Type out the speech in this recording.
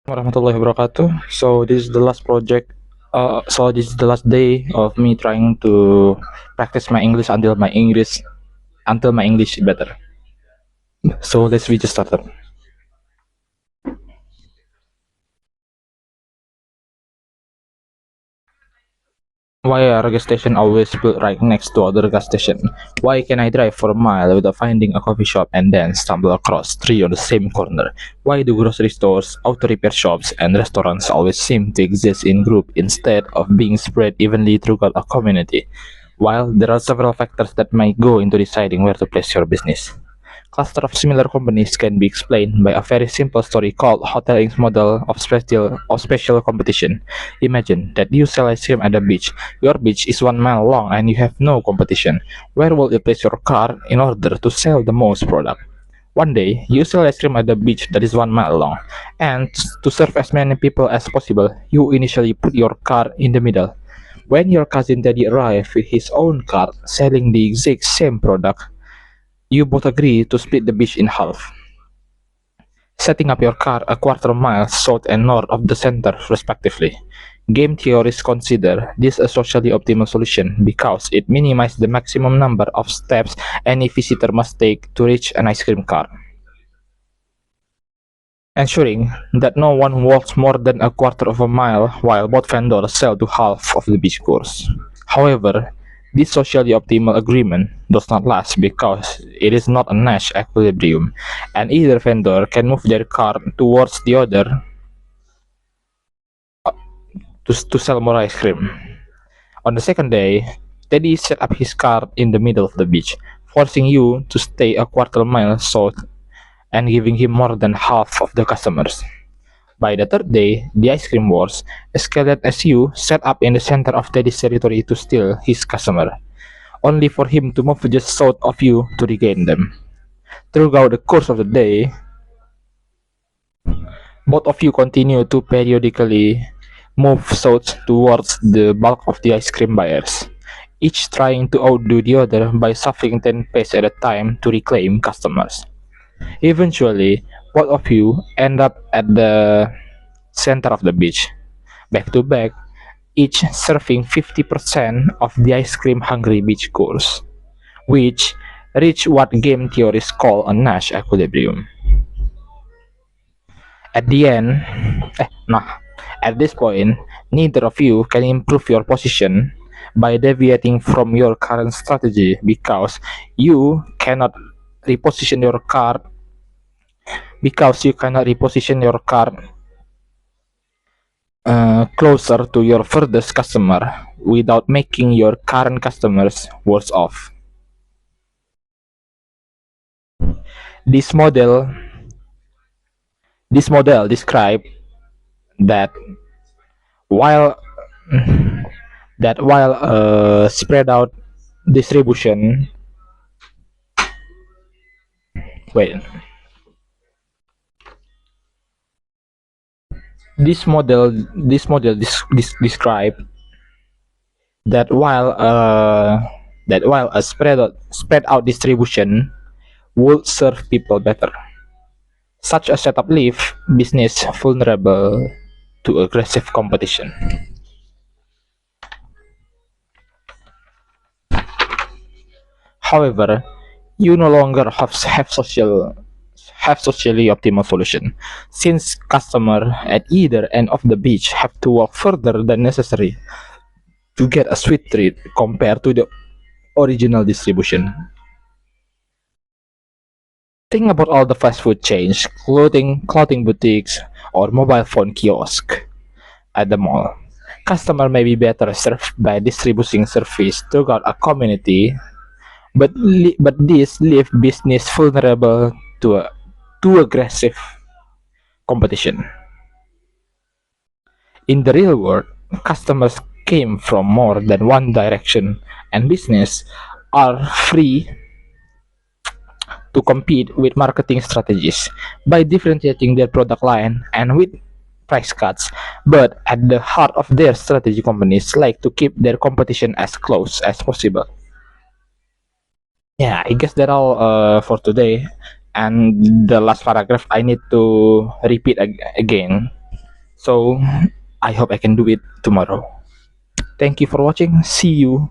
Warahmatullahi wabarakatuh. So this is the last project. So this is the last day of me trying to practice my English until my English is better. So let's we just started. Why are gas station always built right next to other gas station? Why can I drive for a mile without finding a coffee shop and then stumble across three on the same corner? Why do grocery stores, auto repair shops, and restaurants always seem to exist in group instead of being spread evenly throughout a community? While there are several factors that might go into deciding where to place your business. Cluster of similar companies can be explained by a very simple story called Hotel Inc.'s model of special competition. Imagine that you sell ice cream at a beach. Your beach is 1 mile long and you have no competition. Where will you place your car in order to sell the most product? One day, you sell ice cream at the beach that is 1 mile long, and to serve as many people as possible, you initially put your car in the middle. When your cousin Teddy arrived with his own cart selling the exact same product, you both agree to split the beach in half, setting up your car a quarter mile south and north of the center, respectively. Game theorists consider this a socially optimal solution because it minimizes the maximum number of steps any visitor must take to reach an ice cream cart, ensuring that no one walks more than a quarter of a mile while both vendors sell to half of the beach course. However, this socially optimal agreement does not last because it is not a Nash equilibrium, and either vendor can move their cart towards the other to sell more ice cream. On the second day, Teddy set up his cart in the middle of the beach, forcing you to stay a quarter mile south and giving him more than half of the customers. By the third day, the ice cream wars escalated as you set up in the center of Teddy's territory to steal his customer, only for him to move just south of you to regain them. Throughout the course of the day, both of you continue to periodically move south towards the bulk of the ice cream buyers, each trying to outdo the other by shuffling 10 paces at a time to reclaim customers. Eventually, both of you end up at the center of the beach, back to back, each serving 50% of the ice cream hungry beach course, which reach what game theorists call a Nash equilibrium. At the end, nah, at this point, neither of you can improve your position by deviating from your current strategy because you cannot reposition your card closer to your furthest customer without making your current customers worse off. This model this model describes that while spread out distribution wait describe that while a spread out distribution would serve people better. Such a setup leaves business vulnerable to aggressive competition. However, you no longer have socially optimal solution, since customer at either end of the beach have to walk further than necessary to get a sweet treat compared to the original distribution. Think about all the fast food chains, clothing boutiques, or mobile phone kiosks at the mall. Customer may be better served by distributing service throughout a community, but this leave business vulnerable to a too aggressive competition. In the real world, customers came from more than one direction, and business are free to compete with marketing strategies by differentiating their product line and with price cuts. But at the heart of their strategy, companies like to keep their competition as close as possible. Yeah, I guess that all for today. And the last paragraph I need to repeat again. So I hope I can do it tomorrow. Thank you for watching. See you.